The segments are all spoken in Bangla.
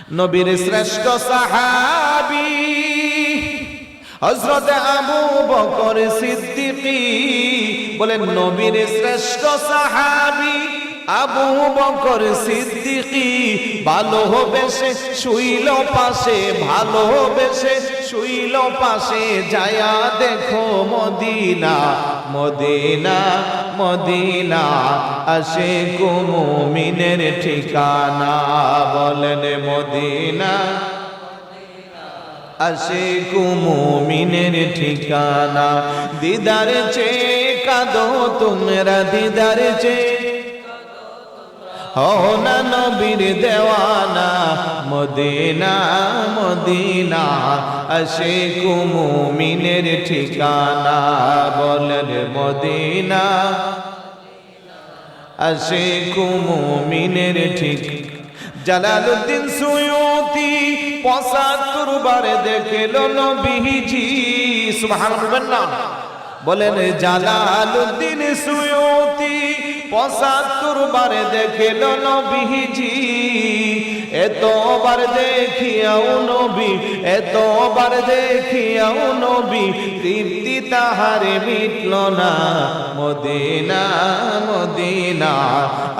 নবীর শ্রেষ্ঠ সাহাবী হযরত আবু বকর সিদ্দিকী, বলেন নবীর শ্রেষ্ঠ সাহাবী আবু বকর সিদ্দিকী ভালোবেসে শুইল পাশে, ভালোবেসে শুইল পাশে, যায়া দেখো মদিনা মদিনা মদিনা আশিক মুমিনের ঠিকানা। বলেন মদিনা আশিক মুমিনের ঠিকানা। দিদার চেয়ে কাঁদো তোমরা, দিদার চেয়ে হও না নবীর দেওয়ানা। মদিনা মদিনা আশিক মুমিনের ঠিকানা। বলেন মদিনা আশিক মুমিনের ঠিকানা। জালালউদ্দিন সুয়ুতি ৭৫ বার দেখল নবীজি। সুবহানাল্লাহ বলেন জালালউদ্দিন সুয়ুতি ৭৫ বার দেখল নবীজি। এতবার দেখিয়াও নবী, এতবার দেখিয়াও নবী, তৃপ্তি তাহারে মিটল না। মদিনা মদিনা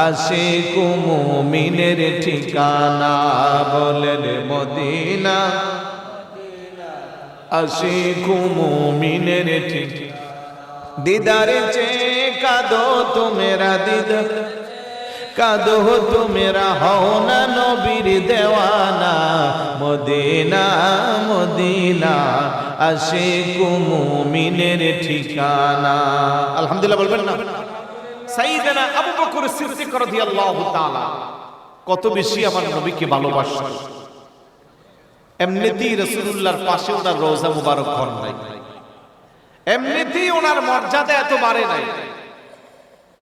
আশিক মুমিনের ঠিকানা। বলেন মদিনা আশিক মুমিনের ঠিকানা। দিদার চেয়ে কাঁদো তোমরা, দিদার কাঁদো তোমরা, হও না নবীর দেওয়ানা। মদিনা মদিনা আশিক মুমিনের ঠিকানা। আলহামদুলিল্লাহ বলবেন না? সাইয়েদনা আবু বকর সিদ্দিক রাদিয়াল্লাহু তাআলা কত বেশি আমার নবীকে ভালোবাসেন। এমনিতেই রাসূলুল্লাহর পাশে ওনার রওজা মুবারক ঘর নাই, এমনিতেই ওনার মর্যাদা এত বাড়ে নাই।